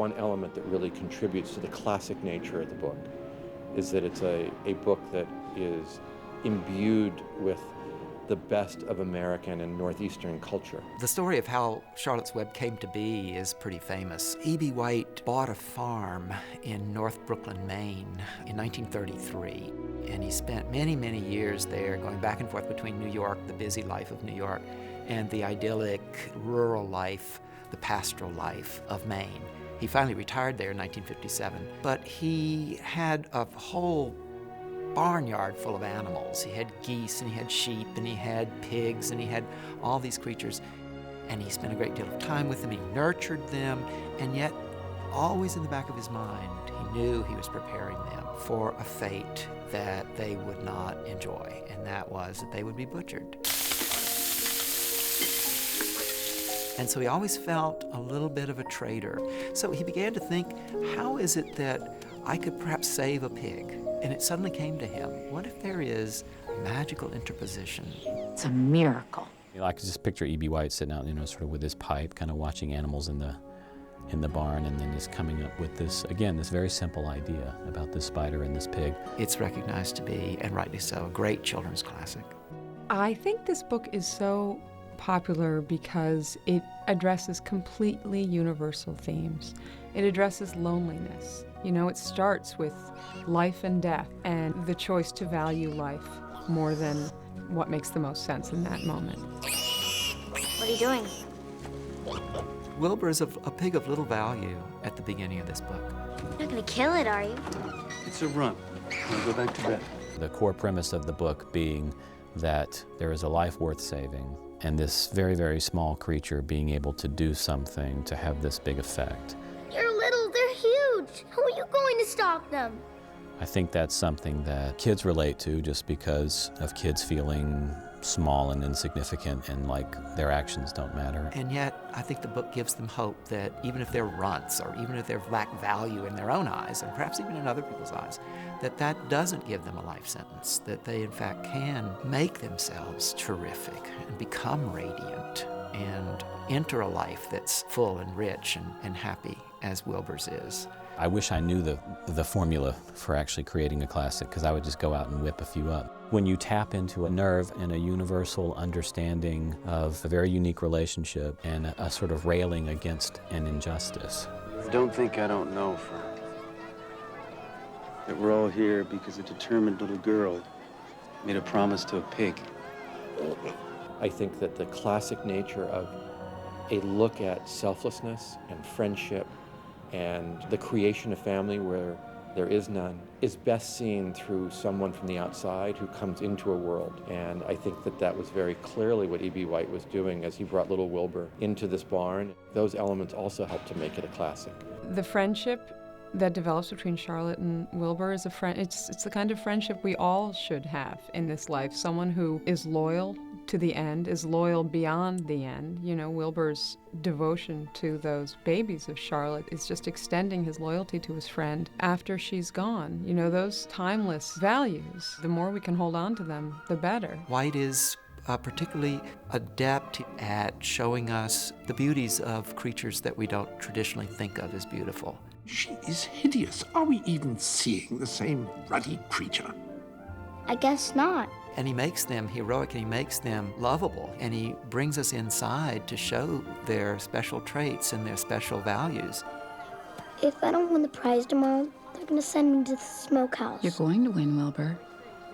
one element that really contributes to the classic nature of the book is that it's a book that is imbued with the best of American and Northeastern culture. The story of how Charlotte's Web came to be is pretty famous. E.B. White bought a farm in North Brooklyn, Maine in 1933, and he spent many, many years there going back and forth between New York, the busy life of New York, and the idyllic rural life, the pastoral life of Maine. He finally retired there in 1957, but he had a whole barnyard full of animals. He had geese, and he had sheep, and he had pigs, and he had all these creatures. And he spent a great deal of time with them. He nurtured them, and yet always in the back of his mind, he knew he was preparing them for a fate that they would not enjoy, and that was that they would be butchered. And so he always felt a little bit of a traitor. So he began to think, how is it that I could perhaps save a pig? And it suddenly came to him, what if there is magical interposition? It's a miracle. I could just picture E.B. White sitting out, sort of with his pipe, kind of watching animals in the barn, and then just coming up with this, again, this very simple idea about this spider and this pig. It's recognized to be, and rightly so, a great children's classic. I think this book is so popular because it addresses completely universal themes. It addresses loneliness. It starts with life and death and the choice to value life more than what makes the most sense in that moment. What are you doing? Wilbur is a pig of little value at the beginning of this book. You're not gonna kill it, are you? It's a run. I'll go back to bed. The core premise of the book being that there is a life worth saving, and this very, very small creature being able to do something to have this big effect. You're little, they're huge. How are you going to stop them? I think that's something that kids relate to just because of kids feeling small and insignificant and like their actions don't matter. And yet, I think the book gives them hope that even if they're runts, or even if they lack value in their own eyes, and perhaps even in other people's eyes, that doesn't give them a life sentence, that they in fact can make themselves terrific and become radiant and enter a life that's full and rich and happy, as Wilbur's is. I wish I knew the formula for actually creating a classic, because I would just go out and whip a few up. When you tap into a nerve and a universal understanding of a very unique relationship and a sort of railing against an injustice. Don't think I don't know, Frank. That we're all here because a determined little girl made a promise to a pig. I think that the classic nature of a look at selflessness and friendship and the creation of family where there is none is best seen through someone from the outside who comes into a world. And I think that was very clearly what E.B. White was doing as he brought little Wilbur into this barn. Those elements also helped to make it a classic. The friendship that develops between Charlotte and Wilbur is it's the kind of friendship we all should have in this life. Someone who is loyal to the end, is loyal beyond the end. Wilbur's devotion to those babies of Charlotte is just extending his loyalty to his friend after she's gone. Those timeless values, the more we can hold on to them, the better. White is particularly adept at showing us the beauties of creatures that we don't traditionally think of as beautiful. She is hideous. Are we even seeing the same ruddy creature? I guess not. And he makes them heroic, and he makes them lovable, and he brings us inside to show their special traits and their special values. If I don't win the prize tomorrow, they're gonna send me to the smokehouse. You're going to win, Wilbur,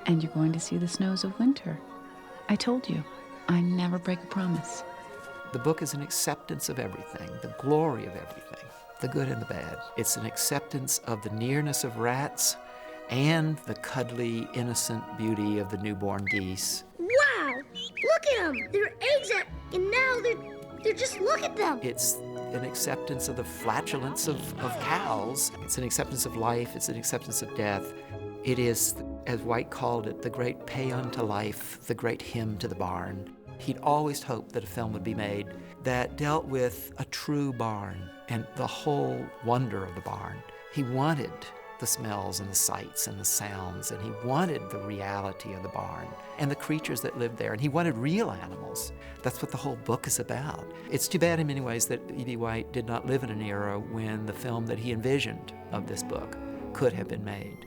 and you're going to see the snows of winter. I told you, I never break a promise. The book is an acceptance of everything, the glory of everything, the good and the bad. It's an acceptance of the nearness of rats and the cuddly, innocent beauty of the newborn geese. Wow! Look at them! They're eggs, and now they're just, look at them! It's an acceptance of the flatulence of cows. It's an acceptance of life. It's an acceptance of death. It is, as White called it, the great paean to life, the great hymn to the barn. He'd always hoped that a film would be made that dealt with a true barn and the whole wonder of the barn. He wanted the smells and the sights and the sounds, and he wanted the reality of the barn and the creatures that lived there, and he wanted real animals That's what the whole book is about. It's too bad in many ways that E.B. White did not live in an era when the film that he envisioned of this book could have been made.